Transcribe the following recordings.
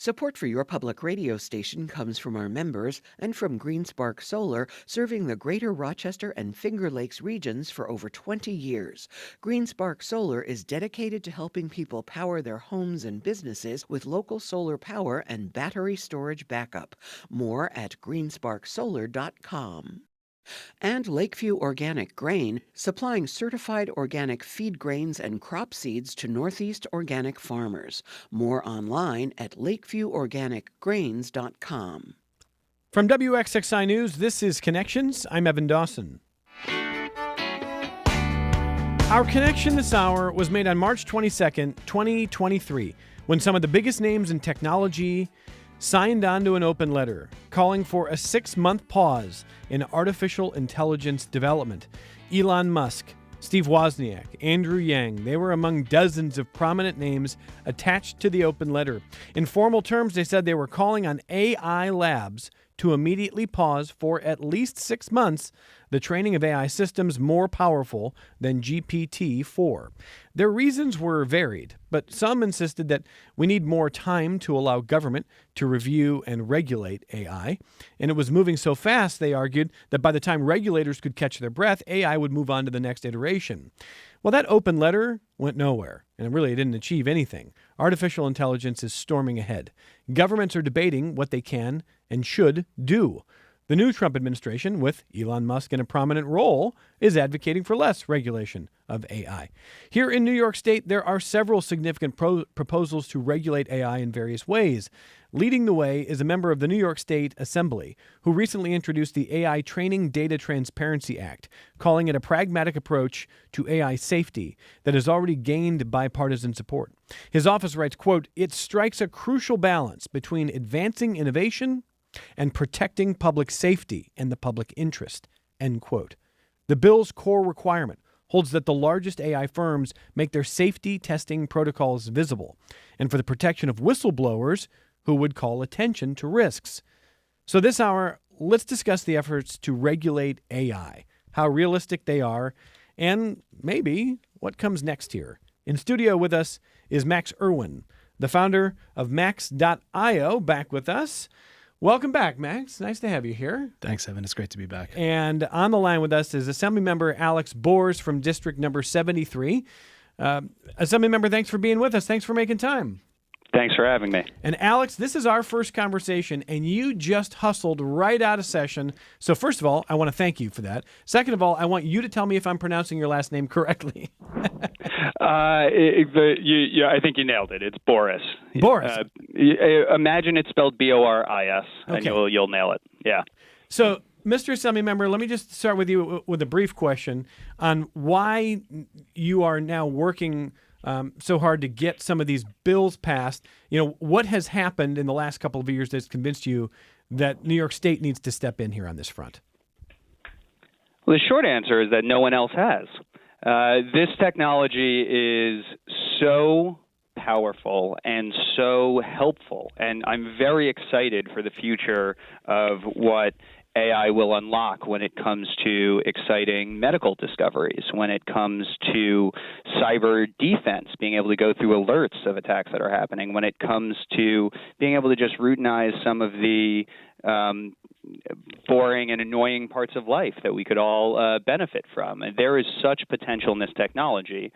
Support for your public radio station comes from our members and from GreenSpark Solar, serving the greater Rochester and Finger Lakes regions for over 20 years. GreenSpark Solar is dedicated to helping people power their homes and businesses with local solar power and battery storage backup. More at greensparksolar.com. And Lakeview Organic Grain, supplying certified organic feed grains and crop seeds to Northeast organic farmers. More online at lakevieworganicgrains.com. From WXXI News, this is Connections. I'm Evan Dawson. Our connection this hour was made on March 22nd, 2023, when some of the biggest names in technology signed onto an open letter calling for a 6-month pause in artificial intelligence development. Elon Musk, Steve Wozniak, Andrew Yang, they were among dozens of prominent names attached to the open letter. In formal terms, they said they were calling on AI labs to immediately pause for at least 6 months the training of AI systems more powerful than GPT-4. Their reasons were varied, but some insisted that we need more time to allow government to review and regulate AI. And it was moving so fast, they argued, that by the time regulators could catch their breath, AI would move on to the next iteration. Well, that open letter went nowhere, and it really didn't achieve anything. Artificial intelligence is storming ahead. Governments are debating what they can and should do. The new Trump administration, with Elon Musk in a prominent role, is advocating for less regulation of AI. Here in New York State, there are several significant proposals to regulate AI in various ways. Leading the way is a member of the New York State Assembly who recently introduced the AI Training Data Transparency Act, calling it a pragmatic approach to AI safety that has already gained bipartisan support. His office writes, quote, "It strikes a crucial balance between advancing innovation and protecting public safety and the public interest," end quote. The bill's core requirement holds that the largest AI firms make their safety testing protocols visible, and for the protection of whistleblowers who would call attention to risks. So this hour, let's discuss the efforts to regulate AI, how realistic they are, and maybe what comes next here. In studio with us is Max Irwin, the founder of Max.io, back with us. Welcome back, Max. Nice to have you here. Thanks, Evan. It's great to be back. And on the line with us is Assemblymember Alex Bors from District Number 73. Assemblymember, thanks for being with us. Thanks for making time. Thanks for having me. And Alex, this is our first conversation, and you just hustled right out of session. So first of all, I want to thank you for that. Second of all, I want you to tell me if I'm pronouncing your last name correctly. I think you nailed it. It's Boris. Boris. Imagine it's spelled Boris, and Okay. you'll nail it. Yeah. So, Mr. Assemblymember, let me just start with you with a brief question on why you are now working so hard to get some of these bills passed. You know, what has happened in the last couple of years that's convinced you that New York State needs to step in here on this front? Well, the short answer is that no one else has. This technology is so powerful and so helpful, and I'm very excited for the future of what AI will unlock when it comes to exciting medical discoveries, when it comes to cyber defense, being able to go through alerts of attacks that are happening, when it comes to being able to just routinize some of the boring and annoying parts of life that we could all benefit from. And there is such potential in this technology.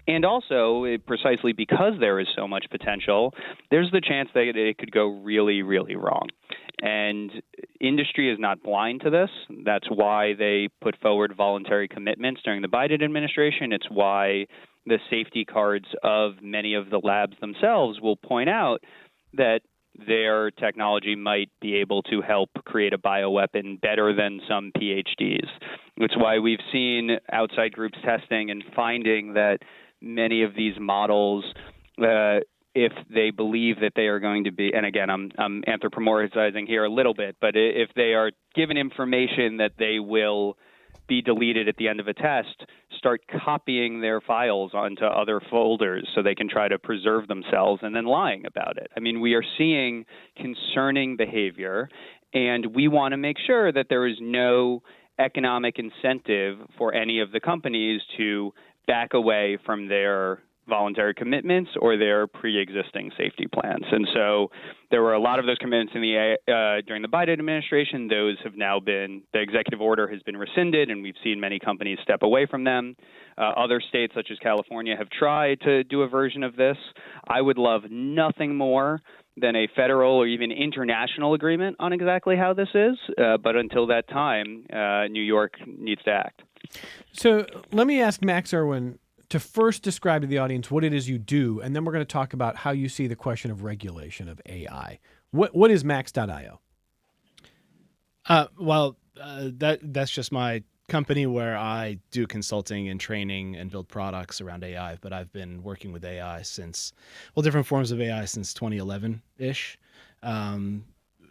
And also, precisely because there is so much potential, there's the chance that it could go really, really wrong. And industry is not blind to this. That's why they put forward voluntary commitments during the Biden administration. It's why the safety cards of many of the labs themselves will point out that their technology might be able to help create a bioweapon better than some PhDs. It's why we've seen outside groups testing and finding that many of these models, if they believe that they are going to be, and again, I'm anthropomorphizing here a little bit, but if they are given information that they will be deleted at the end of a test, start copying their files onto other folders so they can try to preserve themselves and then lying about it. I mean, we are seeing concerning behavior, and we want to make sure that there is no economic incentive for any of the companies to back away from their voluntary commitments or their pre-existing safety plans. And so there were a lot of those commitments during the Biden administration. Those have now the executive order has been rescinded, and we've seen many companies step away from them. Other states, such as California, have tried to do a version of this. I would love nothing more than a federal or even international agreement on exactly how this is. But until that time, New York needs to act. So let me ask Max Irwin to first describe to the audience what it is you do, and then we're going to talk about how you see the question of regulation of AI. What is Max.io? That's just my company where I do consulting and training and build products around AI, but I've been working with AI different forms of AI since 2011-ish.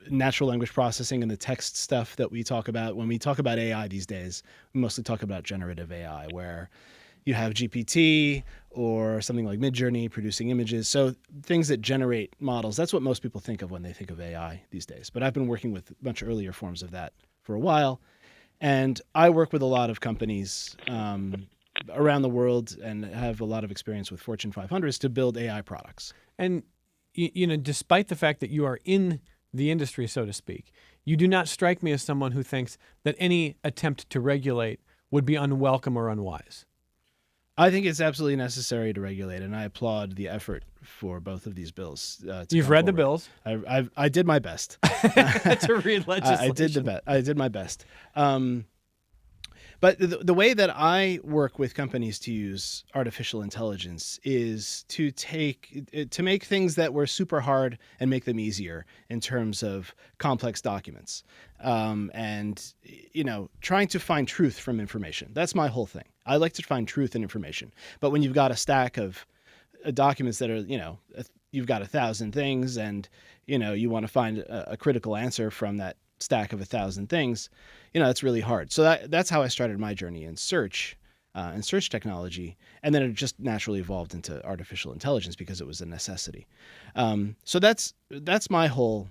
Natural language processing and the text stuff that we talk about. When we talk about AI these days, we mostly talk about generative AI, where you have GPT or something like Midjourney producing images. So things that generate models, that's what most people think of when they think of AI these days. But I've been working with much earlier forms of that for a while. And I work with a lot of companies around the world and have a lot of experience with Fortune 500s to build AI products. And, despite the fact that you are in the industry, so to speak, you do not strike me as someone who thinks that any attempt to regulate would be unwelcome or unwise. I think it's absolutely necessary to regulate, and I applaud the effort for both of these bills. You've read the bills. I did my best to read legislation. I did my best. But the way that I work with companies to use artificial intelligence is to make things that were super hard and make them easier in terms of complex documents, and trying to find truth from information. That's my whole thing. I like to find truth in information. But when you've got a stack of documents that are, you've got 1,000 things, and you want to find a critical answer from that stack of 1,000 things, it's really hard. So that's how I started my journey in search technology, and then it just naturally evolved into artificial intelligence because it was a necessity. So that's my whole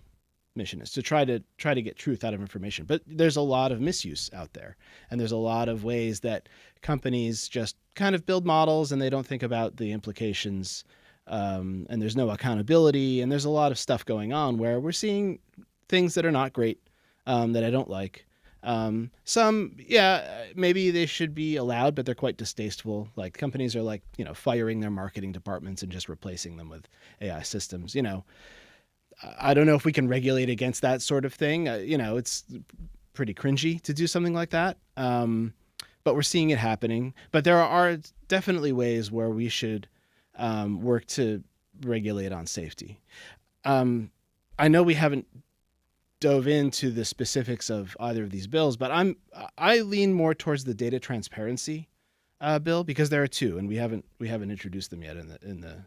mission, is to try to get truth out of information. But there's a lot of misuse out there, and there's a lot of ways that companies just kind of build models and they don't think about the implications, and there's no accountability, and there's a lot of stuff going on where we're seeing things that are not great, that I don't like. Maybe they should be allowed, but they're quite distasteful. Like, companies are firing their marketing departments and just replacing them with AI systems. I don't know if we can regulate against that sort of thing. It's pretty cringy to do something like that. But we're seeing it happening. But there are definitely ways where we should work to regulate on safety. I know we haven't dove into the specifics of either of these bills, but I lean more towards the data transparency bill, because there are two, and we haven't introduced them yet in the.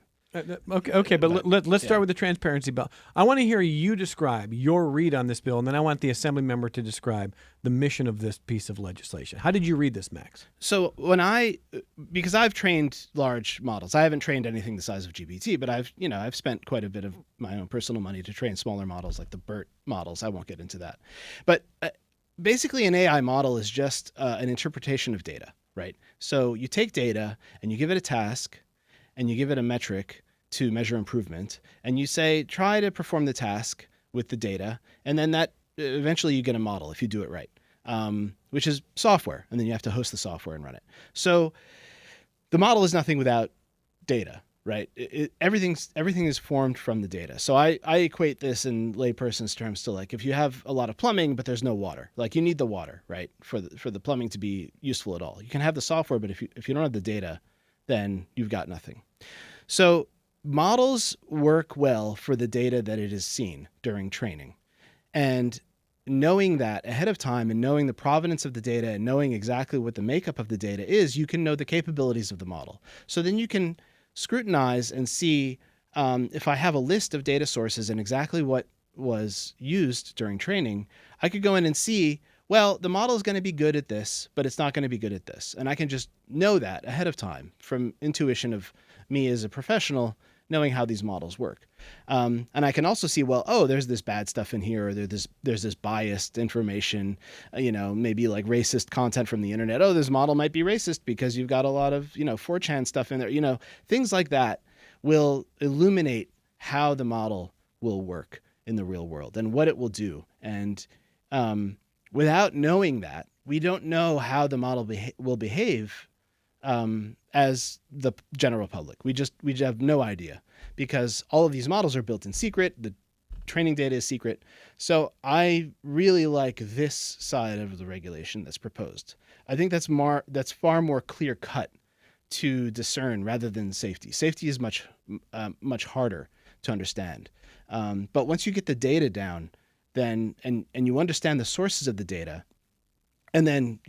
Okay, but let's start with the transparency bill. I want to hear you describe your read on this bill, and then I want the assembly member to describe the mission of this piece of legislation. How did you read this, Max? So because I've trained large models, I haven't trained anything the size of GPT, but I've spent quite a bit of my own personal money to train smaller models like the BERT models. I won't get into that, but basically an AI model is just an interpretation of data, right? So you take data and you give it a task, and you give it a metric to measure improvement, and you say, try to perform the task with the data, and then that eventually you get a model if you do it right, which is software, and then you have to host the software and run it. So the model is nothing without data, right? Everything is formed from the data. So I equate this in layperson's terms to, like, if you have a lot of plumbing but there's no water, like, you need the water, right, for the plumbing to be useful at all. You can have the software, but if you don't have the data, then you've got nothing. So models work well for the data that it has seen during training. And knowing that ahead of time, and knowing the provenance of the data, and knowing exactly what the makeup of the data is, you can know the capabilities of the model. So then you can scrutinize and see, if I have a list of data sources and exactly what was used during training, I could go in and see, well, the model is going to be good at this, but it's not going to be good at this. And I can just know that ahead of time from intuition of me as a professional knowing how these models work. And I can also see, well, oh, there's this bad stuff in here, or there's this biased information, maybe like racist content from the internet. Oh, this model might be racist because you've got a lot of, 4chan stuff in there. Things like that will illuminate how the model will work in the real world and what it will do. And without knowing that, we don't know how the model will behave as the general public. We have no idea, because all of these models are built in secret. The training data is secret. So I really like this side of the regulation that's proposed. I think that's far more clear cut to discern rather than safety. Safety is much harder to understand. But once you get the data down, then and you understand the sources of the data, and then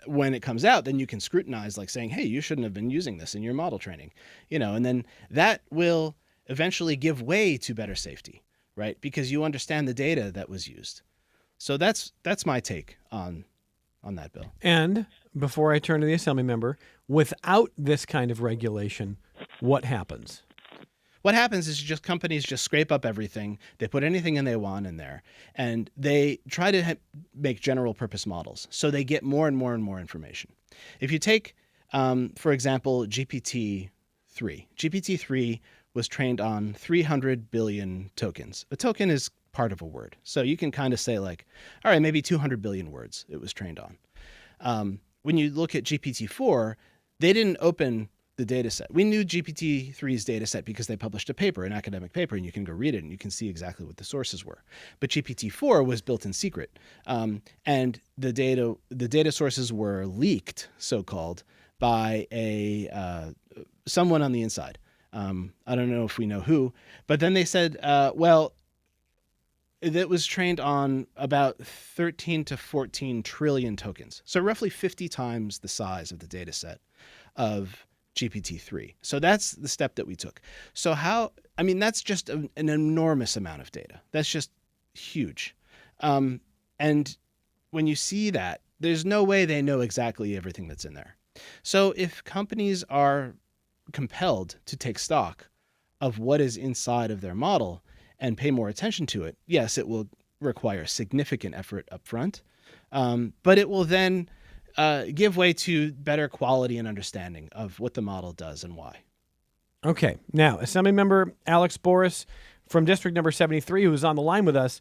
when it comes out, then you can scrutinize, like saying, hey, you shouldn't have been using this in your model training, and then that will eventually give way to better safety, right? Because you understand the data that was used. So that's my take on that bill. And before I turn to the Assembly member, without this kind of regulation, what happens? What happens is companies just scrape up everything. They put anything in they want in there, and they try to make general purpose models. So they get more and more and more information. If you take, for example, GPT-3. GPT-3 was trained on 300 billion tokens. A token is part of a word. So you can kind of say like, all right, maybe 200 billion words it was trained on. When you look at GPT-4, they didn't open the data set. We knew GPT-3's data set because they published a paper, an academic paper, and you can go read it and you can see exactly what the sources were. But GPT-4 was built in secret. And the data sources were leaked, so-called, by someone on the inside. I don't know if we know who, but then they said, it was trained on about 13 to 14 trillion tokens. So roughly 50 times the size of the data set of GPT-3. So that's the step that we took. So that's just an enormous amount of data. That's just huge. And when you see that, there's no way they know exactly everything that's in there. So if companies are compelled to take stock of what is inside of their model and pay more attention to it, yes, it will require significant effort up front, but it will then give way to better quality and understanding of what the model does and why. Okay. Now, Assemblymember Alex Boris from District Number 73, who is on the line with us,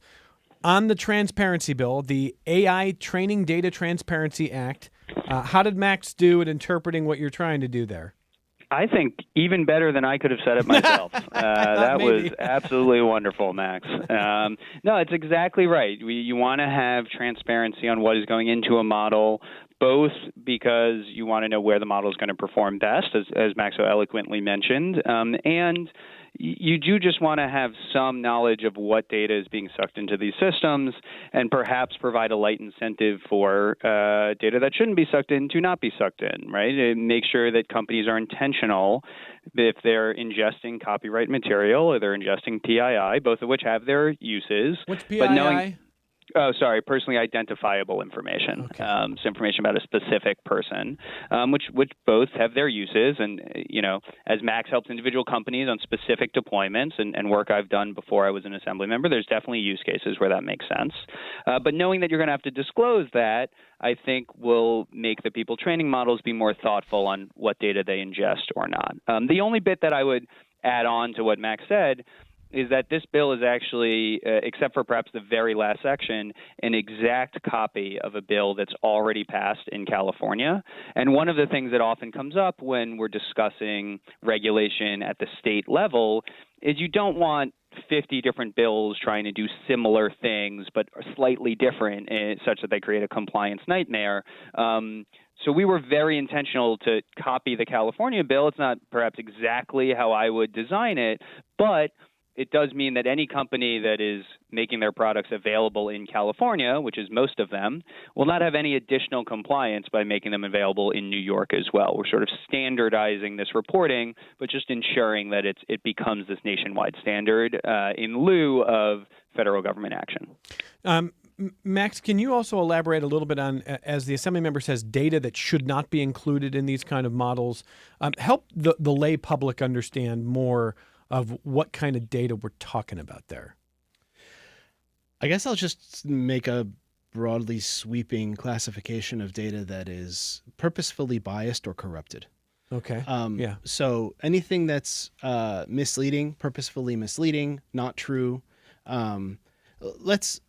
on the transparency bill, the AI Training Data Transparency Act. How did Max do at interpreting what you're trying to do there? I think even better than I could have said it myself. That was absolutely wonderful, Max. No, it's exactly right. You want to have transparency on what is going into a model, both because you want to know where the model is going to perform best, as Max so eloquently mentioned, and you do just want to have some knowledge of what data is being sucked into these systems, and perhaps provide a light incentive for data that shouldn't be sucked in to not be sucked in, right? And make sure that companies are intentional if they're ingesting copyright material or they're ingesting PII, both of which have their uses. What's PII? But personally identifiable information. Okay. So information about a specific person, which both have their uses. And, as Max helps individual companies on specific deployments and work I've done before I was an Assembly member, there's definitely use cases where that makes sense. But knowing that you're going to have to disclose that, I think will make the people training models be more thoughtful on what data they ingest or not. The only bit that I would add on to what Max said is that this bill is actually, except for perhaps the very last section, an exact copy of a bill that's already passed in California. And one of the things that often comes up when we're discussing regulation at the state level is you don't want 50 different bills trying to do similar things but are slightly different, such that they create a compliance nightmare. So we were very intentional to copy the California bill. It's not perhaps exactly how I would design it, but it does mean that any company that is making their products available in California, which is most of them, will not have any additional compliance by making them available in New York as well. We're sort of standardizing this reporting, but just ensuring that it becomes this nationwide standard in lieu of federal government action. Max, can you also elaborate a little bit on, as the Assembly member says, data that should not be included in these kind of models? Help the lay public understand more of what kind of data we're talking about there? I guess I'll just make a broadly sweeping classification of data that is purposefully biased or corrupted. Okay. Yeah. So anything that's misleading, purposefully misleading, not true. Let's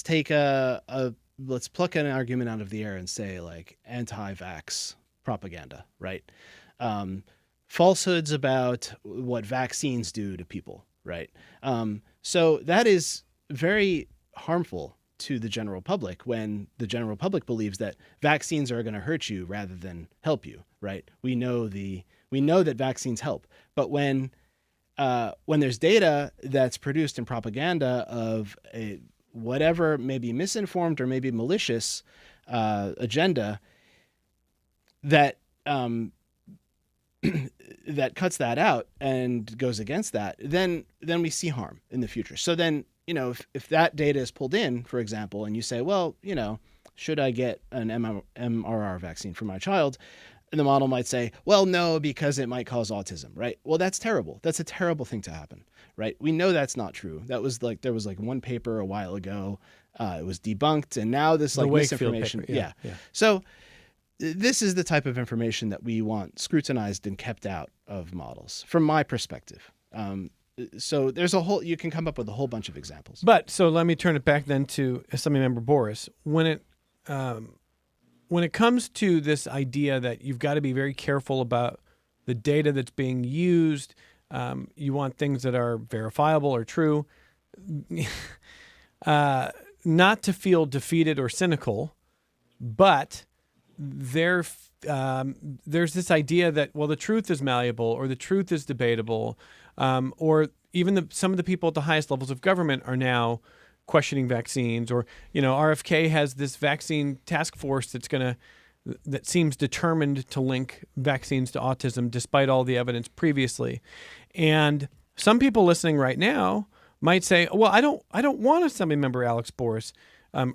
take let's pluck an argument out of the air and say like anti-vax propaganda, right? Falsehoods about what vaccines do to people, right? So that is very harmful to the general public when the general public believes that vaccines are going to hurt you rather than help you, right? We know that vaccines help, but when there's data that's produced in propaganda of whatever may be misinformed or maybe malicious agenda that that cuts that out and goes against that, then we see harm in the future. So then, if that data is pulled in, for example, and you say, well, should I get an MRR vaccine for my child? And the model might say, well, no, because it might cause autism, right? Well, that's terrible. That's a terrible thing to happen, right? We know that's not true. There was one paper a while ago. It was debunked, and now this misinformation. Paper. Yeah. So this is the type of information that we want scrutinized and kept out of models, from my perspective. So there's you can come up with a whole bunch of examples. But so let me turn it back then to Assembly Member Boris. When it comes to this idea that you've got to be very careful about the data that's being used, you want things that are verifiable or true, not to feel defeated or cynical, but there's this idea that, well, the truth is malleable or the truth is debatable, or even some of the people at the highest levels of government are now questioning vaccines, or RFK has this vaccine task force that seems determined to link vaccines to autism despite all the evidence previously. And some people listening right now might say, well, I don't want Assemblymember Alex Boris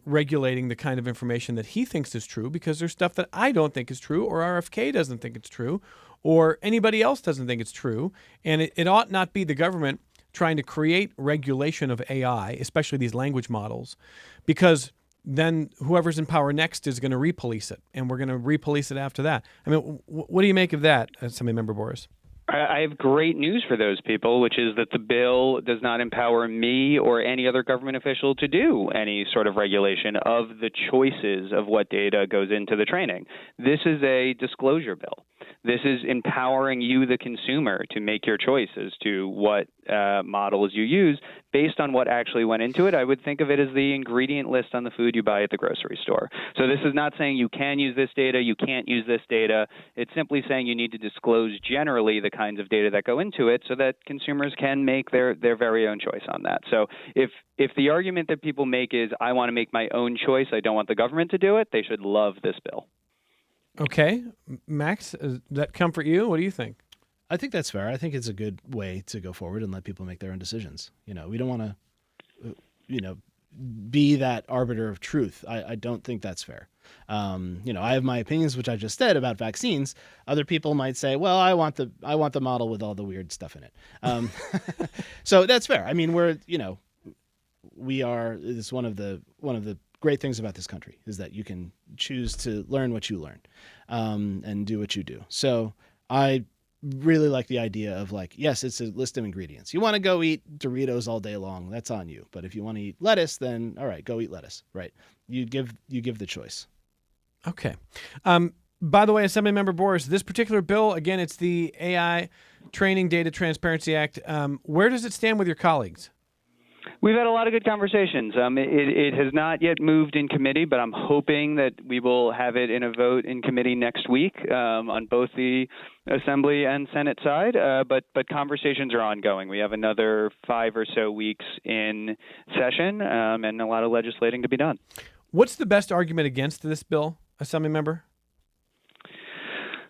regulating the kind of information that he thinks is true, because there's stuff that I don't think is true, or RFK doesn't think it's true, or anybody else doesn't think it's true. And it ought not be the government trying to create regulation of AI, especially these language models, because then whoever's in power next is going to repolice it, and we're going to repolice it after that. I mean, what do you make of that, Assemblymember Boris? I have great news for those people, which is that the bill does not empower me or any other government official to do any sort of regulation of the choices of what data goes into the training. This is a disclosure bill. This is empowering you, the consumer, to make your choice as to what models you use based on what actually went into it. I would think of it as the ingredient list on the food you buy at the grocery store. So this is not saying you can use this data, you can't use this data. It's simply saying you need to disclose generally the kinds of data that go into it so that consumers can make their very own choice on that. So if the argument that people make is, I want to make my own choice, I don't want the government to do it, they should love this bill. Okay. Max, does that comfort you? What do you think? I think that's fair. I think it's a good way to go forward and let people make their own decisions. We don't want to, be that arbiter of truth. I don't think that's fair. I have my opinions, which I just said about vaccines. Other people might say, well, I want the model with all the weird stuff in it. So that's fair. I mean, it's one of the great things about this country is that you can choose to learn what you learn, and do what you do. So I really like the idea of yes, it's a list of ingredients. You want to go eat Doritos all day long, that's on you. But if you want to eat lettuce, then all right, go eat lettuce, right? You give the choice. Okay. By the way, Assemblymember Boris, this particular bill, again, it's the AI Training Data Transparency Act. Where does it stand with your colleagues? We've had a lot of good conversations. It has not yet moved in committee, but I'm hoping that we will have it in a vote in committee next week on both the Assembly and Senate side. But conversations are ongoing. We have another 5 or so weeks in session, and a lot of legislating to be done. What's the best argument against this bill, Assemblymember?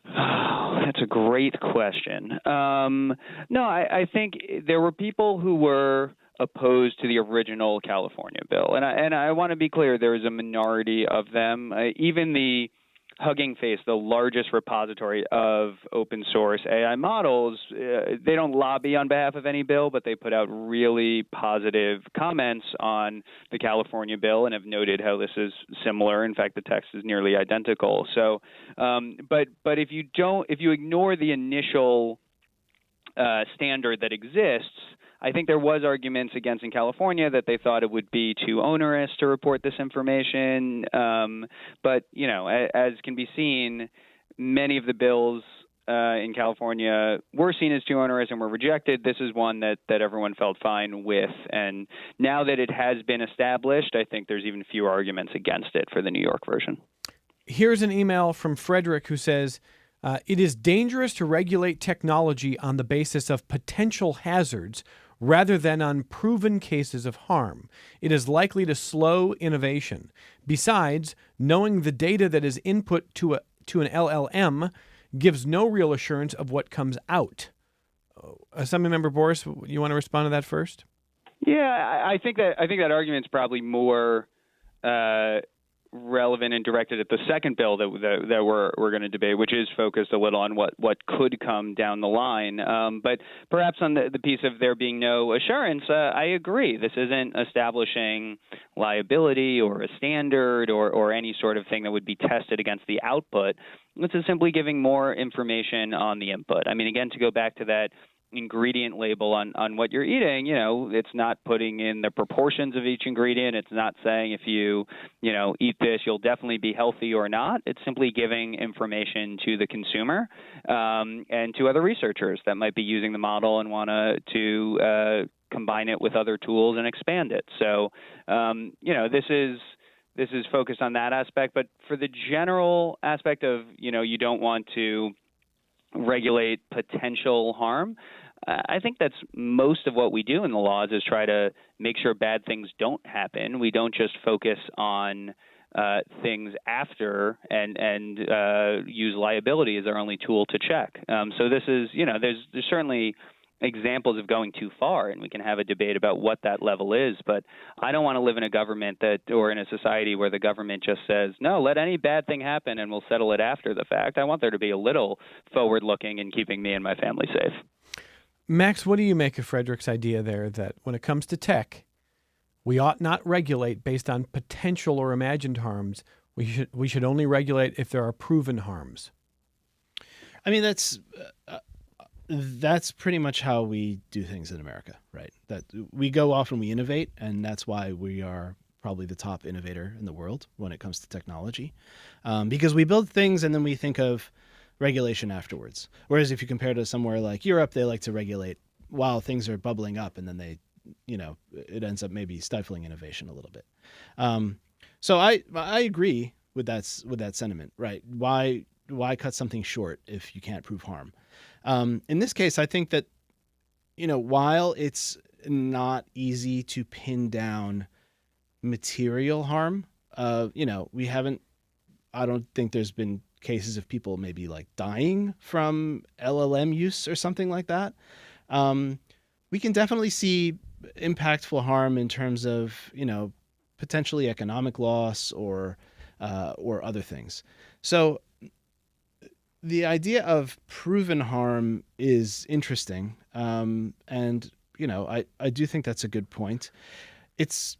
Oh, that's a great question. No, I think there were people who were opposed to the original California bill. And I want to be clear, there is a minority of them. Even the Hugging Face, the largest repository of open source AI models, they don't lobby on behalf of any bill, but they put out really positive comments on the California bill and have noted how this is similar. In fact, the text is nearly identical. So, but if you ignore the initial standard that exists, I think there was arguments against in California that they thought it would be too onerous to report this information. But, as can be seen, many of the bills in California were seen as too onerous and were rejected. This is one that everyone felt fine with. And now that it has been established, I think there's even fewer arguments against it for the New York version. Here's an email from Frederick who says, it is dangerous to regulate technology on the basis of potential hazards rather than on proven cases of harm. It is likely to slow innovation. Besides, knowing the data that is input to an LLM gives no real assurance of what comes out. Assembly Member Boris, you want to respond to that first? Yeah, I think that argument's probably more relevant and directed at the second bill that we're going to debate, which is focused a little on what could come down the line. But perhaps on the piece of there being no assurance, I agree. This isn't establishing liability or a standard or any sort of thing that would be tested against the output. This is simply giving more information on the input. I mean, again, to go back to that ingredient label on what you're eating, it's not putting in the proportions of each ingredient. It's not saying if you eat this, you'll definitely be healthy or not. It's simply giving information to the consumer and to other researchers that might be using the model and want to combine it with other tools and expand it. So, this is focused on that aspect. But for the general aspect of, you don't want to regulate potential harm, I think that's most of what we do in the laws is try to make sure bad things don't happen. We don't just focus on things after and use liability as our only tool to check. So this is, there's certainly examples of going too far, and we can have a debate about what that level is. But I don't want to live in a government or in a society where the government just says, no, let any bad thing happen and we'll settle it after the fact. I want there to be a little forward-looking in keeping me and my family safe. Max, what do you make of Frederick's idea there that when it comes to tech, we ought not regulate based on potential or imagined harms? We should only regulate if there are proven harms. I mean, that's pretty much how we do things in America, right? That we go off and we innovate, and that's why we are probably the top innovator in the world when it comes to technology, because we build things and then we think of regulation afterwards. Whereas if you compare to somewhere like Europe, they like to regulate while things are bubbling up, and then it ends up maybe stifling innovation a little bit. So I agree with that sentiment, right? Why cut something short if you can't prove harm? In this case, I think that, while it's not easy to pin down material harm, I don't think there's been cases of people maybe like dying from LLM use or something like that. We can definitely see impactful harm in terms of, potentially economic loss or other things. So the idea of proven harm is interesting. And, I do think that's a good point. It's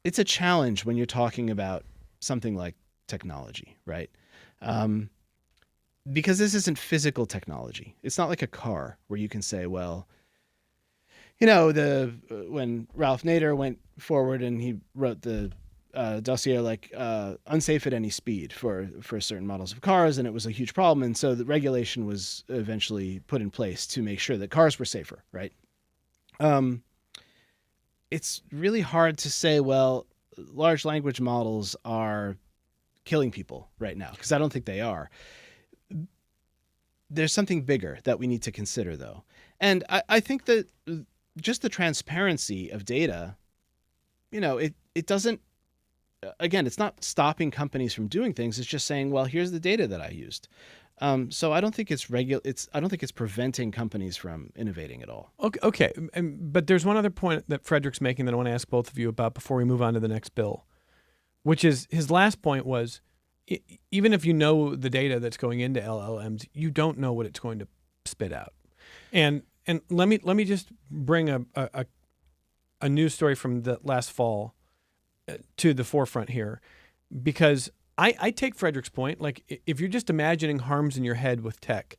a challenge when you're talking about something like technology, right? Because this isn't physical technology. It's not like a car where you can say, well, when Ralph Nader went forward and he wrote the dossier unsafe at any speed for certain models of cars, and it was a huge problem, and so the regulation was eventually put in place to make sure that cars were safer, right? It's really hard to say, well, large language models are killing people right now, because I don't think they are. There's something bigger that we need to consider, though. And I think that just the transparency of data, it doesn't, again, it's not stopping companies from doing things. It's just saying, well, here's the data that I used. So I don't think I don't think it's preventing companies from innovating at all. Okay. But there's one other point that Frederick's making that I want to ask both of you about before we move on to the next bill, which is his last point was even if you know the data that's going into LLMs, you don't know what it's going to spit out. And let me just bring a news story from the last fall to the forefront here, because I take Frederick's point. Like, if you're just imagining harms in your head with tech,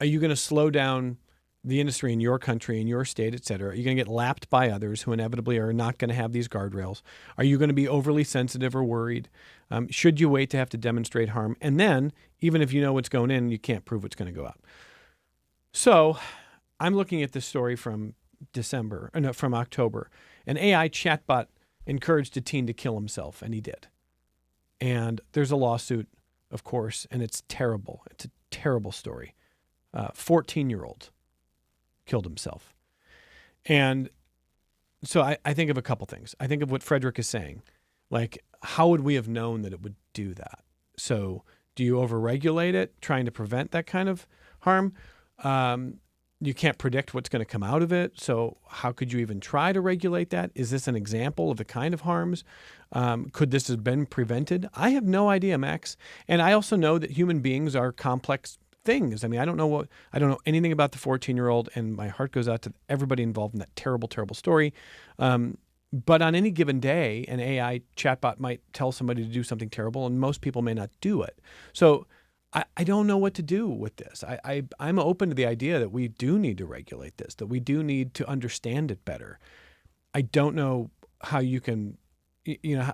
are you going to slow down the industry in your country, in your state, et cetera? Are you going to get lapped by others who inevitably are not going to have these guardrails? Are you going to be overly sensitive or worried? Should you wait to have to demonstrate harm? And then, even if you know what's going in, you can't prove what's going to go out. So I'm looking at this story from from October. An AI chatbot encouraged a teen to kill himself, and he did. And there's a lawsuit, of course, and it's terrible. It's a terrible story. 14-year-old killed himself. And so I think of a couple things. I think of what Frederick is saying. Like, how would we have known that it would do that? So do you overregulate it, trying to prevent that kind of harm? You can't predict what's going to come out of it. So how could you even try to regulate that? Is this an example of the kind of harms? Could this have been prevented? I have no idea, Max. And I also know that human beings are complex things. I mean, I don't know anything about the 14-year-old, and my heart goes out to everybody involved in that terrible, terrible story. But on any given day, an AI chatbot might tell somebody to do something terrible, and most people may not do it. So I don't know what to do with this. I'm open to the idea that we do need to regulate this, that we do need to understand it better. I don't know how you can,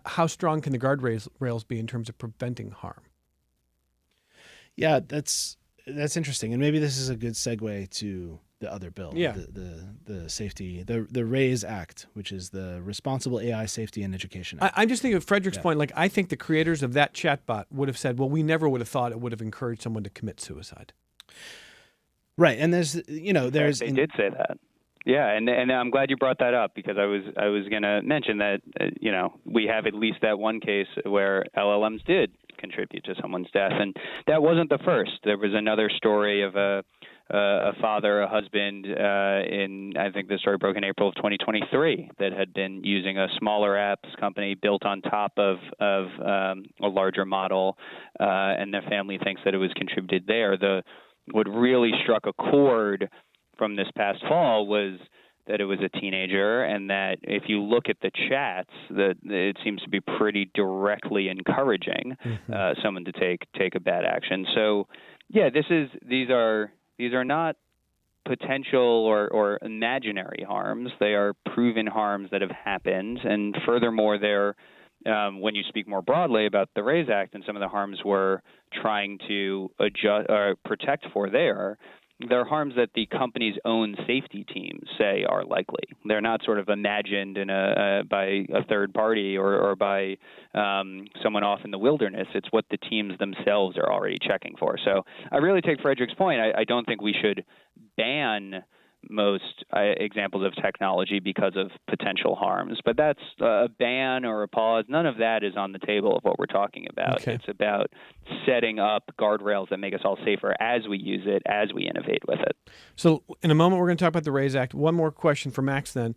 how strong can the guardrails be in terms of preventing harm? Yeah, that's interesting, and maybe this is a good segue to the other bill, the safety, the RAISE Act, which is the Responsible AI Safety and Education Act. I'm just thinking of Frederick's point. Like, I think the creators of that chatbot would have said, well, we never would have thought it would have encouraged someone to commit suicide. Right, and there's they did say that. Yeah, and I'm glad you brought that up, because I was going to mention that we have at least that one case where LLMs did contribute to someone's death, and that wasn't the first. There was another story of a father, a husband, I think the story broke in April of 2023, that had been using a smaller apps company built on top of a larger model, and their family thinks that it was contributed there. What really struck a chord from this past fall was that it was a teenager, and that if you look at the chats, that it seems to be pretty directly encouraging someone to take a bad action. So, yeah, these are not potential or imaginary harms. They are proven harms that have happened, and furthermore, they're when you speak more broadly about the RAISE Act and some of the harms we're trying to adjust or protect for there. They're harms that the company's own safety teams say are likely. They're not sort of imagined by a third party or by someone off in the wilderness. It's what the teams themselves are already checking for. So I really take Frederick's point. I don't think we should ban most examples of technology because of potential harms. But that's a ban or a pause. None of that is on the table of what we're talking about. Okay. It's about setting up guardrails that make us all safer as we use it, as we innovate with it. So in a moment, we're going to talk about the RAISE Act. One more question for Max then.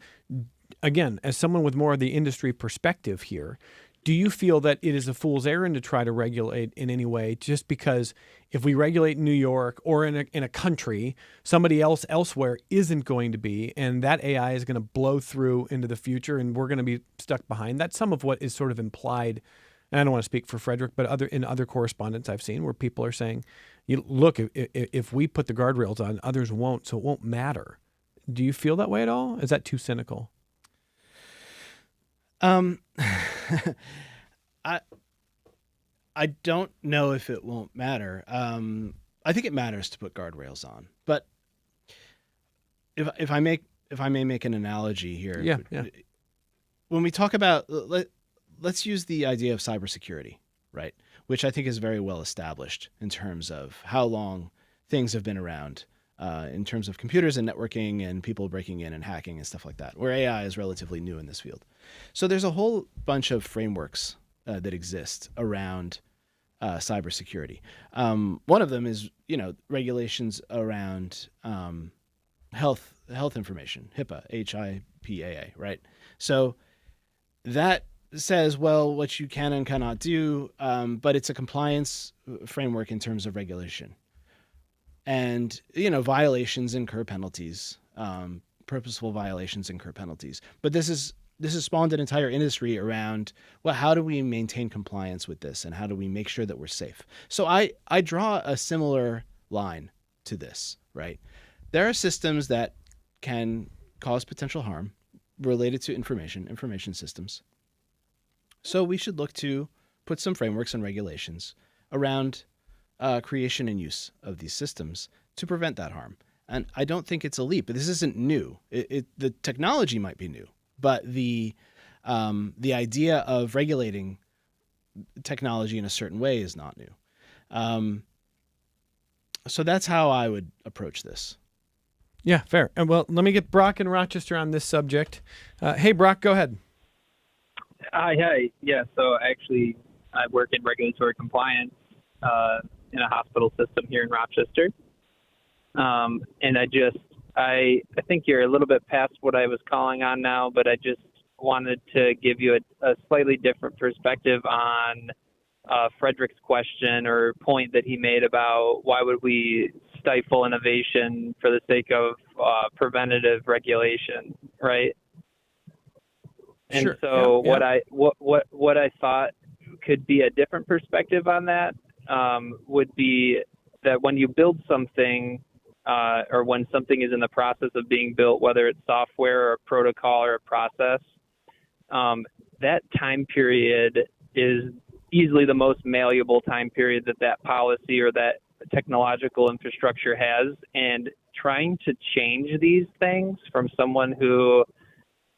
Again, as someone with more of the industry perspective here, do you feel that it is a fool's errand to try to regulate in any way, just because if we regulate in New York or in a country, somebody else elsewhere isn't going to be, and that AI is going to blow through into the future and we're going to be stuck behind? That's some of what is sort of implied, and I don't want to speak for Frederick, but in other correspondence I've seen where people are saying, look, if we put the guardrails on, others won't, so it won't matter. Do you feel that way at all? Is that too cynical? I don't know if it won't matter. I think it matters to put guardrails on. But if I may make an analogy here, yeah. When we talk about let's use the idea of cybersecurity, right? Which I think is very well established in terms of how long things have been around. In terms of computers and networking and people breaking in and hacking and stuff like that, where AI is relatively new in this field. So there's a whole bunch of frameworks that exist around cybersecurity. One of them is, regulations around health information, HIPAA, HIPAA, right? So that says, well, what you can and cannot do, but it's a compliance framework in terms of regulation. And, violations incur penalties, purposeful violations incur penalties. But this has spawned an entire industry around, well, how do we maintain compliance with this, and how do we make sure that we're safe? So I draw a similar line to this, right? There are systems that can cause potential harm related to information systems. So we should look to put some frameworks and regulations around creation and use of these systems to prevent that harm. And I don't think it's a leap. This isn't new. The technology might be new, but the idea of regulating technology in a certain way is not new. So that's how I would approach this. Yeah, fair. And well, let me get Brock in Rochester on this subject. Hey, Brock, go ahead. Hi. Yeah, so actually I work in regulatory compliance in a hospital system here in Rochester. And I think you're a little bit past what I was calling on now, but I just wanted to give you a slightly different perspective on Frederick's question or point that he made about why would we stifle innovation for the sake of preventative regulation, right? And Sure. so Yeah. what I thought could be a different perspective on that would be that when you build something or when something is in the process of being built, whether it's software or a protocol or a process, that time period is easily the most malleable time period that policy or that technological infrastructure has. And trying to change these things from someone who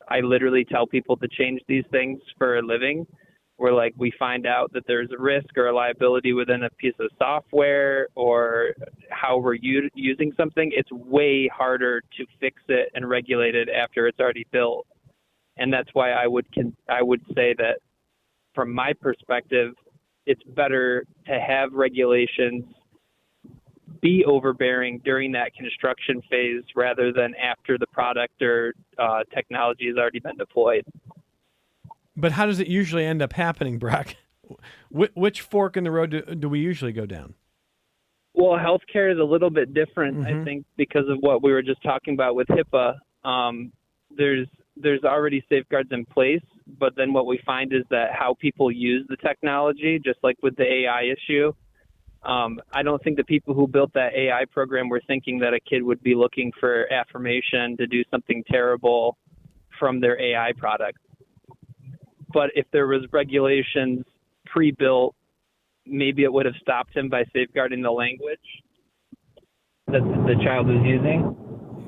I literally tell people to change these things for a living, where like we find out that there's a risk or a liability within a piece of software or how we're using something, it's way harder to fix it and regulate it after it's already built. And that's why I would say that from my perspective, it's better to have regulations be overbearing during that construction phase rather than after the product or technology has already been deployed. But how does it usually end up happening, Brock? Which fork in the road do we usually go down? Well, healthcare is a little bit different, I think, because of what we were just talking about with HIPAA. There's already safeguards in place, but then what we find is that how people use the technology, just like with the AI issue, I don't think the people who built that AI program were thinking that a kid would be looking for affirmation to do something terrible from their AI product. But if there was regulations pre-built, maybe it would have stopped him by safeguarding the language that the child was using.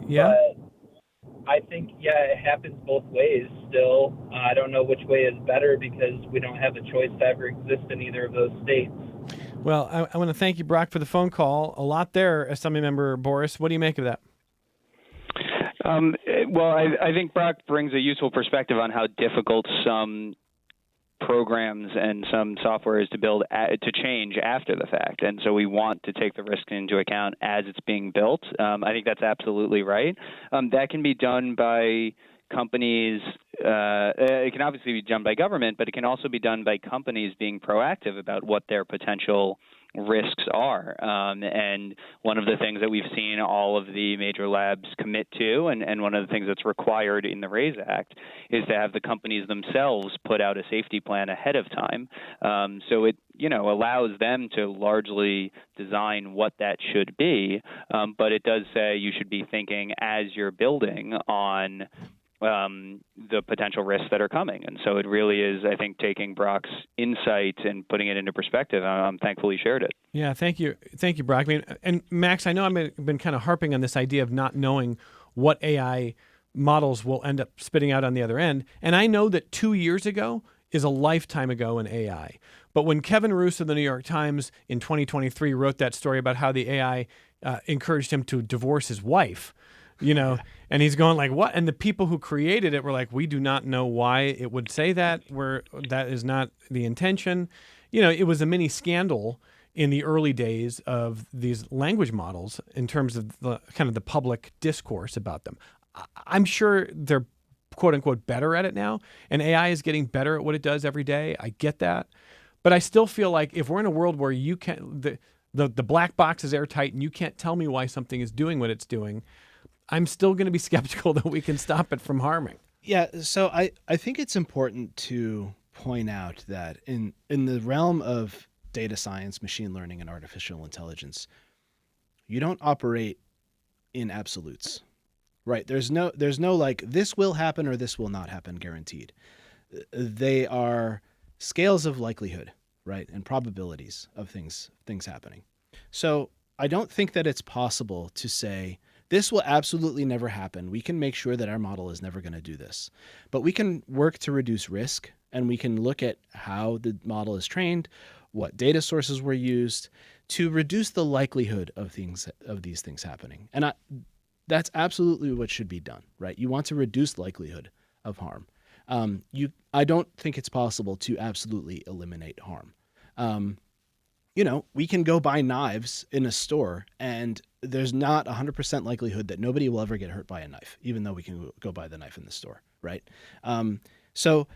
Yeah. But I think, it happens both ways still. I don't know which way is better because we don't have a choice to ever exist in either of those states. Well, I want to thank you, Brock, for the phone call. A lot there, Assembly Member Boris. What do you make of that? Well, I think Brock brings a useful perspective on how difficult some programs and some software is to build to change after the fact, and so we want to take the risk into account as it's being built. I think that's absolutely right. That can be done by companies. It can obviously be done by government, but it can also be done by companies being proactive about what their potential risks are. And one of the things that we've seen all of the major labs commit to, and one of the things that's required in the RAISE Act, is to have the companies themselves put out a safety plan ahead of time. So it allows them to largely design what that should be. But it does say you should be thinking as you're building on the potential risks that are coming. And so it really is, I think, taking Brock's insight and putting it into perspective. I'm thankful he shared it. Yeah, thank you. Thank you, Brock. I mean, and Max, I know I've been kind of harping on this idea of not knowing what AI models will end up spitting out on the other end. And I know that 2 years ago is a lifetime ago in AI. But when Kevin Roose of the New York Times in 2023 wrote that story about how the AI encouraged him to divorce his wife, and he's going like, what? And the people who created it were like, we do not know why it would say that. That is not the intention. It was a mini scandal in the early days of these language models in terms of the kind of the public discourse about them. I'm sure they're quote unquote better at it now, and AI is getting better at what it does every day. I get that. But I still feel like if we're in a world where you can't, the black box is airtight and you can't tell me why something is doing what it's doing, I'm still going to be skeptical that we can stop it from harming. Yeah, so I think it's important to point out that in the realm of data science, machine learning, and artificial intelligence, you don't operate in absolutes, right? There's no like this will happen or this will not happen guaranteed. They are scales of likelihood, right, and probabilities of things happening. So I don't think that it's possible to say this will absolutely never happen. We can make sure that our model is never going to do this, but we can work to reduce risk, and we can look at how the model is trained, what data sources were used to reduce the likelihood of these things happening. And that's absolutely what should be done, right? You want to reduce likelihood of harm. I don't think it's possible to absolutely eliminate harm. We can go buy knives in a store, and there's not 100% likelihood that nobody will ever get hurt by a knife, even though we can go buy the knife in the store, right? So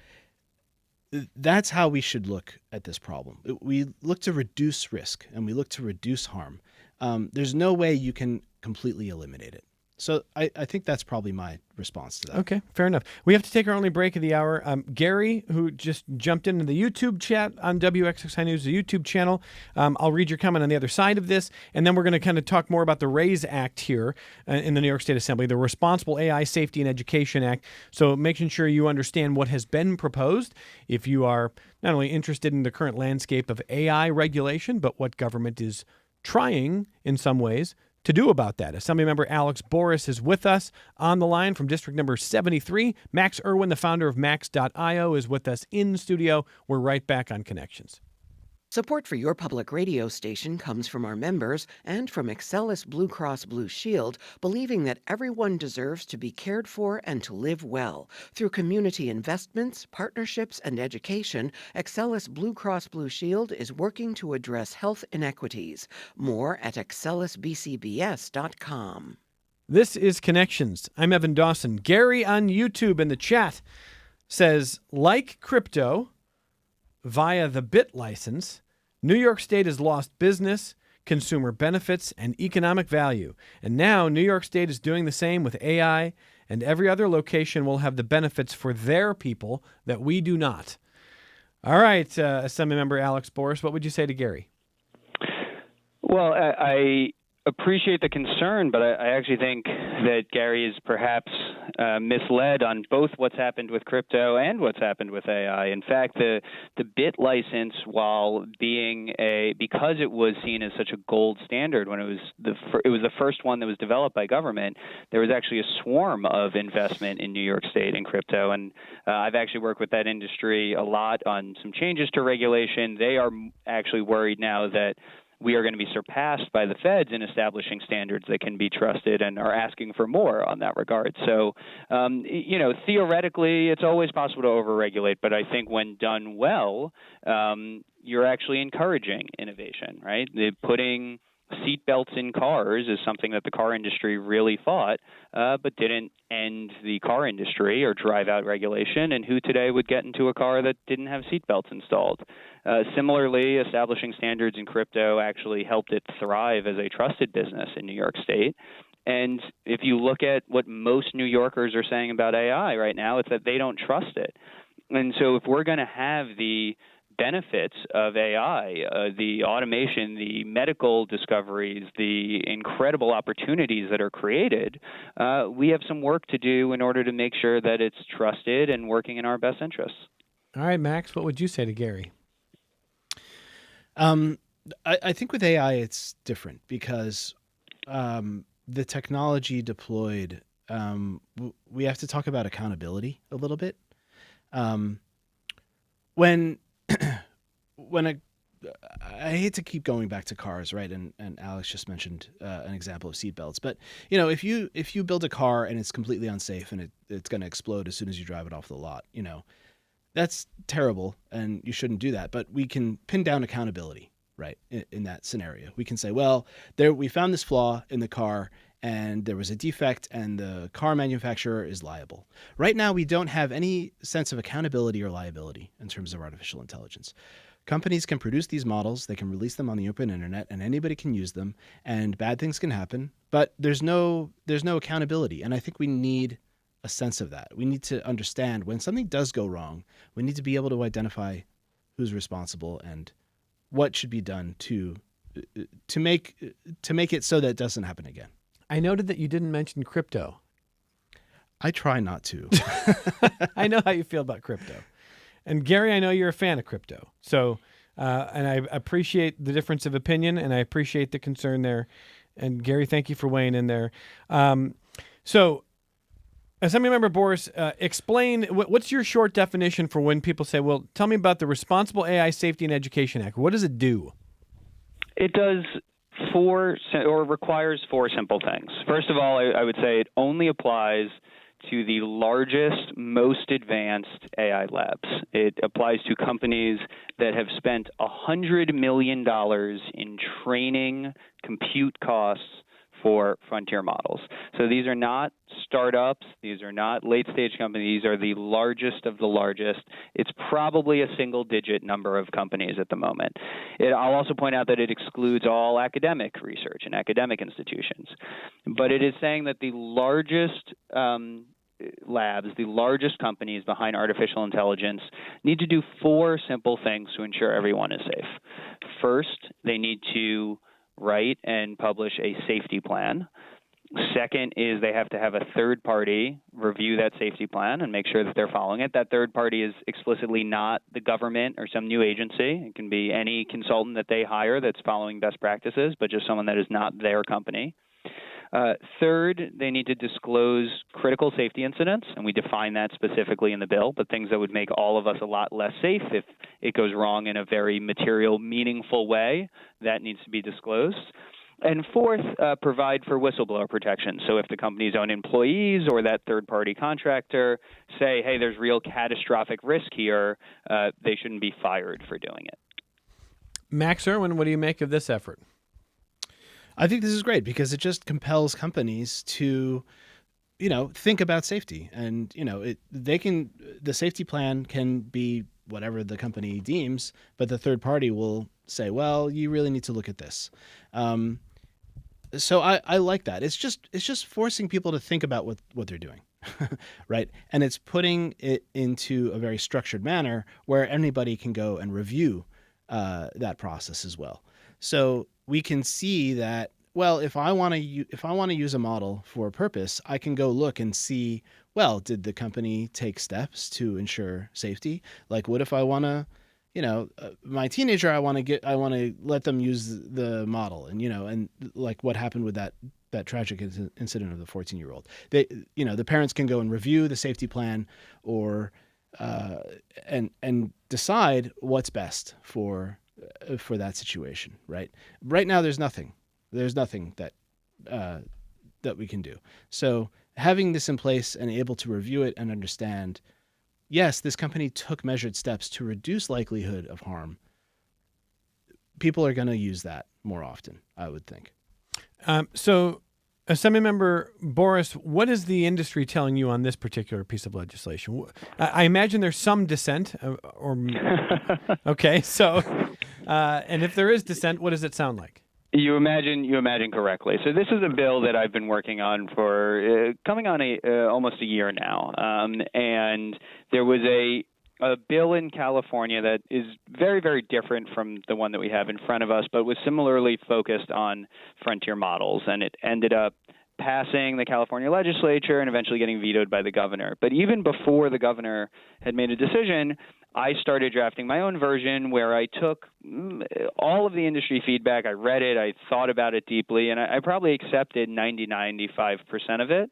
that's how we should look at this problem. We look to reduce risk, and we look to reduce harm. There's no way you can completely eliminate it. So I think that's probably my response to that. Okay, fair enough. We have to take our only break of the hour. Gary, who just jumped into the YouTube chat on WXXI News, the YouTube channel. I'll read your comment on the other side of this, and then we're going to kind of talk more about the RAISE Act here in the New York State Assembly, the Responsible AI Safety and Education Act. So making sure you understand what has been proposed if you are not only interested in the current landscape of AI regulation, but what government is trying in some ways to do about that. Assemblymember Alex Boris is with us on the line from district number 73. Max Irwin, the founder of Max.io, is with us in studio. We're right back on Connections. Support for your public radio station comes from our members and from Excellus Blue Cross Blue Shield, believing that everyone deserves to be cared for and to live well. Through community investments, partnerships, and education, Excellus Blue Cross Blue Shield is working to address health inequities. More at excellusbcbs.com. This is Connections. I'm Evan Dawson. Gary on YouTube in the chat says, like crypto, via the BIT license, New York State has lost business, consumer benefits, and economic value. And now New York State is doing the same with AI, and every other location will have the benefits for their people that we do not. All right, Assemblymember Alex Boris, what would you say to Gary? Well, I appreciate the concern, but I actually think that Gary is perhaps misled on both what's happened with crypto and what's happened with AI. In fact, the BIT license, while because it was seen as such a gold standard when it was the first one that was developed by government, there was actually a swarm of investment in New York State in crypto. And I've actually worked with that industry a lot on some changes to regulation. They are actually worried now that we are going to be surpassed by the feds in establishing standards that can be trusted and are asking for more on that regard. So, theoretically, it's always possible to overregulate, but I think when done well, you're actually encouraging innovation, right? Putting seatbelts in cars is something that the car industry really fought, but didn't end the car industry or drive out regulation. And who today would get into a car that didn't have seatbelts installed? Similarly, establishing standards in crypto actually helped it thrive as a trusted business in New York State. And if you look at what most New Yorkers are saying about AI right now, it's that they don't trust it. And so if we're going to have the benefits of AI, the automation, the medical discoveries, the incredible opportunities that are created, we have some work to do in order to make sure that it's trusted and working in our best interests. All right, Max, what would you say to Gary? I think with AI, it's different because the technology deployed, we have to talk about accountability a little bit. When I hate to keep going back to cars, right? And Alex just mentioned an example of seatbelts, but if you build a car and it's completely unsafe and it's going to explode as soon as you drive it off the lot, that's terrible and you shouldn't do that. But we can pin down accountability, right? In that scenario, we can say, well, we found this flaw in the car and there was a defect and the car manufacturer is liable. Right now, we don't have any sense of accountability or liability in terms of artificial intelligence. Companies can produce these models, they can release them on the open internet, and anybody can use them, and bad things can happen, but there's no accountability. And I think we need a sense of that. We need to understand when something does go wrong, we need to be able to identify who's responsible and what should be done to make it so that it doesn't happen again. I noted that you didn't mention crypto. I try not to. I know how you feel about crypto. And Gary, I know you're a fan of crypto. So, and I appreciate the difference of opinion, and I appreciate the concern there. And Gary, thank you for weighing in there. So, Assembly Member Boris, explain, what's your short definition for when people say, well, tell me about the Responsible AI Safety and Education Act. What does it do? It does requires four simple things. First of all, I would say it only applies to the largest, most advanced AI labs. It applies to companies that have spent $100 million in training compute costs for frontier models. So these are not startups. These are not late-stage companies. These are the largest of the largest. It's probably a single-digit number of companies at the moment. I'll also point out that it excludes all academic research and academic institutions. But it is saying that the largest labs, the largest companies behind artificial intelligence, need to do four simple things to ensure everyone is safe. First, they need to write and publish a safety plan. Second is they have to have a third party review that safety plan and make sure that they're following it. That third party is explicitly not the government or some new agency. It can be any consultant that they hire that's following best practices, but just someone that is not their company. Third, they need to disclose critical safety incidents, and we define that specifically in the bill, but things that would make all of us a lot less safe if it goes wrong in a very material, meaningful way, that needs to be disclosed. And fourth, provide for whistleblower protection. So if the company's own employees or that third-party contractor say, hey, there's real catastrophic risk here, they shouldn't be fired for doing it. Max Irwin, what do you make of this effort? I think this is great because it just compels companies to, think about safety. And, the safety plan can be whatever the company deems, but the third party will say, well, you really need to look at this. So I like that. It's just forcing people to think about what they're doing, right? And it's putting it into a very structured manner where anybody can go and review that process as well. So we can see that, well, if I want to use a model for a purpose, I can go look and see, well, did the company take steps to ensure safety? Like, what if I want to, my teenager, I want to let them use the model, and like what happened with that tragic incident of the 14-year-old. The parents can go and review the safety plan, or and decide what's best for that situation, right? Right now, there's nothing that we can do. So having this in place and able to review it and understand, yes, this company took measured steps to reduce likelihood of harm. People are going to use that more often, I would think. So, Assemblymember Boris, what is the industry telling you on this particular piece of legislation? I imagine there's some dissent, okay. So, and if there is dissent, what does it sound like? You imagine correctly. So this is a bill that I've been working on for coming on almost a year now, and there was a bill in California that is very, very different from the one that we have in front of us, but was similarly focused on frontier models, and it ended up passing the California legislature and eventually getting vetoed by the governor. But even before the governor had made a decision, I started drafting my own version where I took all of the industry feedback. I read it, I thought about it deeply, and I probably accepted 95% of it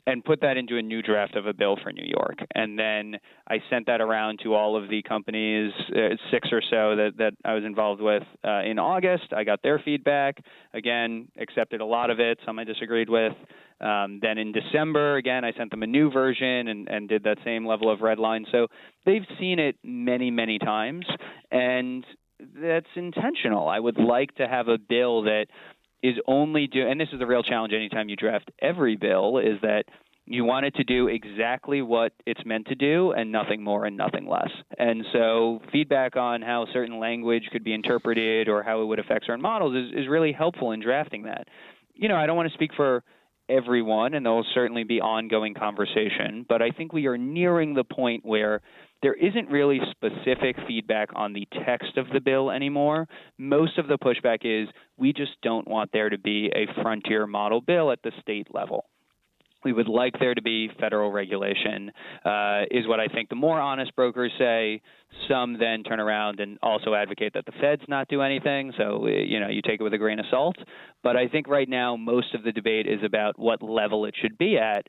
and put that into a new draft of a bill for New York. And then I sent that around to all of the companies, 6 or so that I was involved with in August. I got their feedback. Again, accepted a lot of it, some I disagreed with. Then in December, again, I sent them a new version and did that same level of red line. So they've seen it many, many times, and that's intentional. I would like to have a bill that is only do, and this is the real challenge anytime you draft every bill, is that you want it to do exactly what it's meant to do and nothing more and nothing less. And so feedback on how certain language could be interpreted or how it would affect certain models is really helpful in drafting that. I don't want to speak for everyone, and there will certainly be ongoing conversation, but I think we are nearing the point where there isn't really specific feedback on the text of the bill anymore. Most of the pushback is we just don't want there to be a frontier model bill at the state level. We would like there to be federal regulation, is what I think the more honest brokers say. Some then turn around and also advocate that the feds not do anything. So, you take it with a grain of salt. But I think right now most of the debate is about what level it should be at.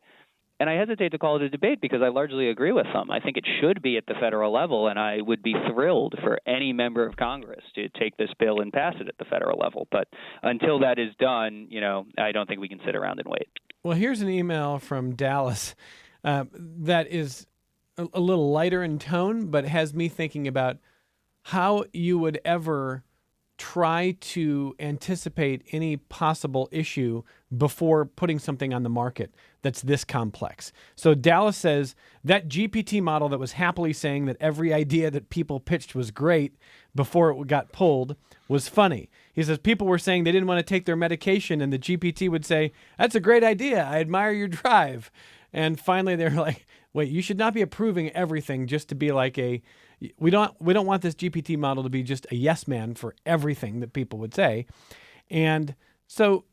And I hesitate to call it a debate because I largely agree with them. I think it should be at the federal level, and I would be thrilled for any member of Congress to take this bill and pass it at the federal level. But until that is done, I don't think we can sit around and wait. Well, here's an email from Dallas that is a little lighter in tone, but has me thinking about how you would ever try to anticipate any possible issue before putting something on the market that's this complex. So Dallas says that GPT model that was happily saying that every idea that people pitched was great before it got pulled was funny. He says people were saying they didn't want to take their medication, and the GPT would say, "That's a great idea. I admire your drive." And finally they're like, "Wait, you should not be approving everything just to be like we don't want this GPT model to be just a yes man for everything that people would say." And so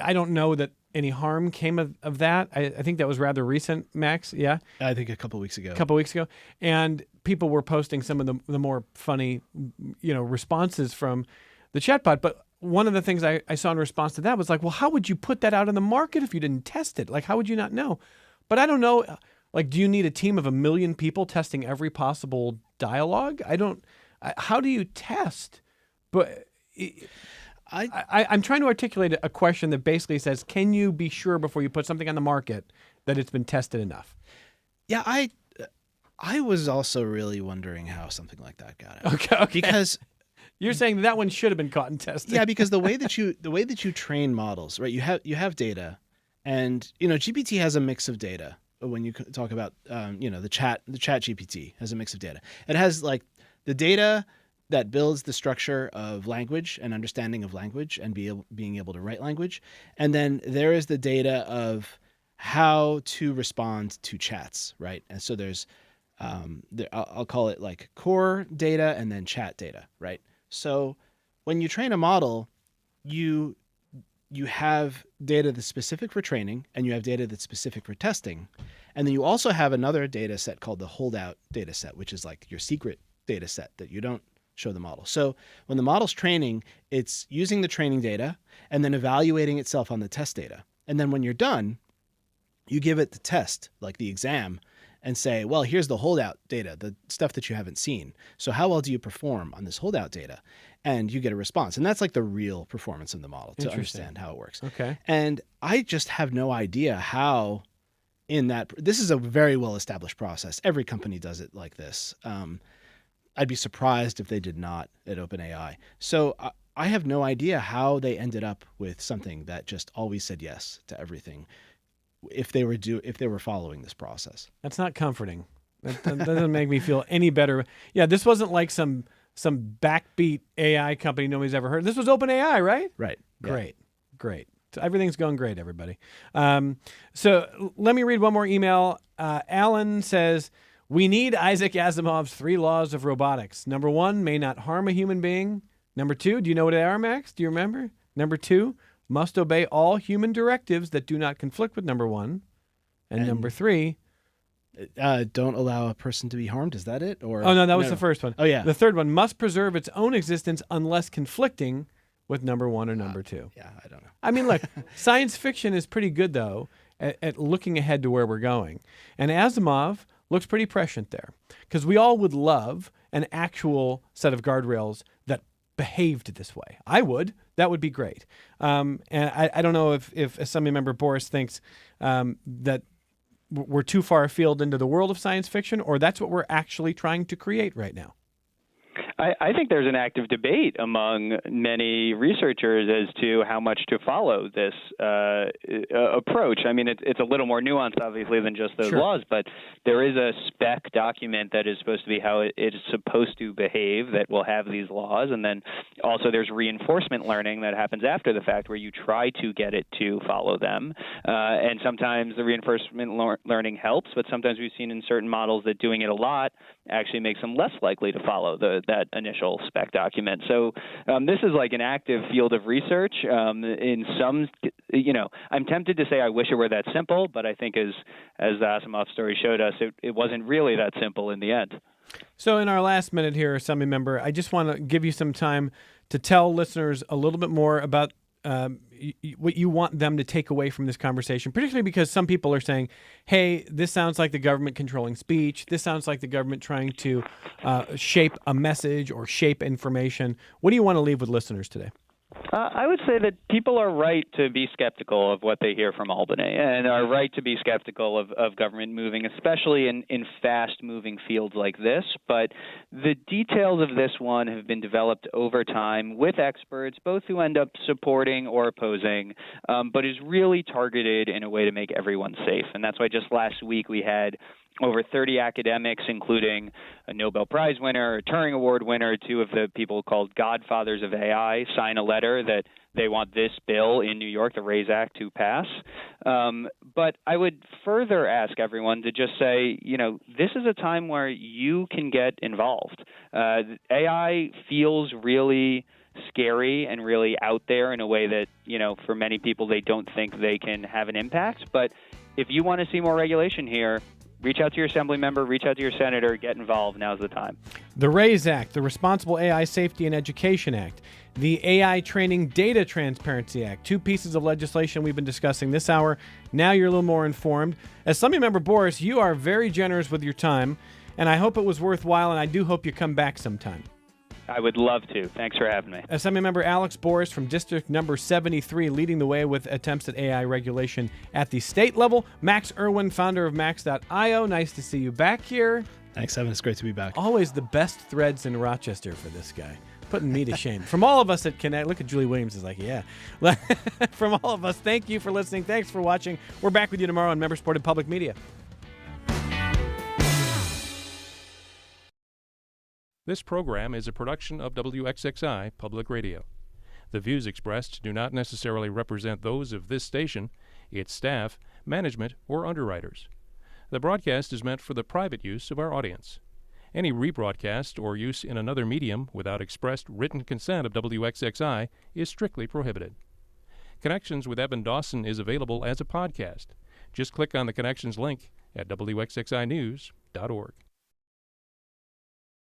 I don't know that any harm came of that. I think that was rather recent, Max. Yeah, I think a couple weeks ago. And people were posting some of the more funny, responses from the chatbot. But one of the things I saw in response to that was like, well, how would you put that out in the market if you didn't test it? Like, how would you not know? But I don't know. Like, do you need a team of 1 million people testing every possible dialogue? How do you test? But I'm trying to articulate a question that basically says, can you be sure before you put something on the market that it's been tested enough? Yeah, I was also really wondering how something like that got out. Okay. Because you're saying that one should have been caught and tested. Yeah, because the way that you train models, right? You have data, and GPT has a mix of data. When you talk about the chat GPT has a mix of data. It has like the data that builds the structure of language and understanding of language and being able to write language, and then there is the data of how to respond to chats, right? And so there's I'll call it like core data and then chat data, right? So when you train a model, you have data that's specific for training, and you have data that's specific for testing. And then you also have another data set called the holdout data set, which is like your secret data set that you don't show the model. So when the model's training, it's using the training data and then evaluating itself on the test data. And then when you're done, you give it the test, like the exam, and say, well, here's the holdout data, the stuff that you haven't seen. So how well do you perform on this holdout data? And you get a response. And that's like the real performance of the model to understand how it works. Okay. And I just have no idea how this is a very well-established process. Every company does it like this. I'd be surprised if they did not at OpenAI. So I have no idea how they ended up with something that just always said yes to everything if they were following this process. That's not comforting. That doesn't make me feel any better. Yeah, this wasn't like some backbeat AI company nobody's ever heard. This was OpenAI, right? Right. Yeah. Great. So everything's going great, everybody. So let me read one more email. Alan says, we need Isaac Asimov's 3 laws of robotics. Number 1, may not harm a human being. Number 2, do you know what they are, Max? Do you remember? Number 2, must obey all human directives that do not conflict with number 1. And number 3, don't allow a person to be harmed. Is that it? Or oh, no, that was the first one. Oh, yeah. The third one, must preserve its own existence unless conflicting with number 1 or number 2. Yeah, I don't know. I mean, look, science fiction is pretty good, though, at looking ahead to where we're going. And Asimov looks pretty prescient there, because we all would love an actual set of guardrails that behaved this way. I would. That would be great. And I don't know if Assembly Member Boris thinks that we're too far afield into the world of science fiction, or that's what we're actually trying to create right now. I think there's an active debate among many researchers as to how much to follow this approach. I mean, it's a little more nuanced, obviously, than just those Sure. laws, but there is a spec document that is supposed to be how it is supposed to behave that will have these laws. And then also there's reinforcement learning that happens after the fact where you try to get it to follow them. And sometimes the reinforcement learning helps, but sometimes we've seen in certain models that doing it a lot actually makes them less likely to follow that initial spec document. So this is like an active field of research. In some, I'm tempted to say I wish it were that simple, but I think as the Asimov story showed us, it wasn't really that simple in the end. So in our last minute here, Assembly Member, I just want to give you some time to tell listeners a little bit more about what you want them to take away from this conversation, particularly because some people are saying, hey, this sounds like the government controlling speech. This sounds like the government trying to shape a message or shape information. What do you want to leave with listeners today? I would say that people are right to be skeptical of what they hear from Albany and are right to be skeptical of government moving, especially in fast-moving fields like this. But the details of this one have been developed over time with experts, both who end up supporting or opposing, but is really targeted in a way to make everyone safe. And that's why just last week we had over 30 academics, including a Nobel Prize winner, a Turing Award winner, two of the people called godfathers of AI, sign a letter that they want this bill in New York, the RAISE Act, to pass. But I would further ask everyone to just say, this is a time where you can get involved. AI feels really scary and really out there in a way that, for many people, they don't think they can have an impact. But if you want to see more regulation here, reach out to your assembly member, reach out to your senator, get involved. Now's the time. The RAISE Act, the Responsible AI Safety and Education Act, the AI Training Data Transparency Act, two pieces of legislation we've been discussing this hour. Now you're a little more informed. Assembly Member Boris, you are very generous with your time, and I hope it was worthwhile, and I do hope you come back sometime. I would love to. Thanks for having me. Assemblymember Alex Boris from District Number 73, leading the way with attempts at AI regulation at the state level. Max Irwin, founder of Max.io. Nice to see you back here. Thanks, Evan. It's great to be back. Always the best threads in Rochester for this guy. Putting me to shame. From all of us at Connect, look at Julie Williams is like, yeah. From all of us, thank you for listening. Thanks for watching. We're back with you tomorrow on member-supported public media. This program is a production of WXXI Public Radio. The views expressed do not necessarily represent those of this station, its staff, management, or underwriters. The broadcast is meant for the private use of our audience. Any rebroadcast or use in another medium without expressed written consent of WXXI is strictly prohibited. Connections with Eben Dawson is available as a podcast. Just click on the Connections link at WXXInews.org.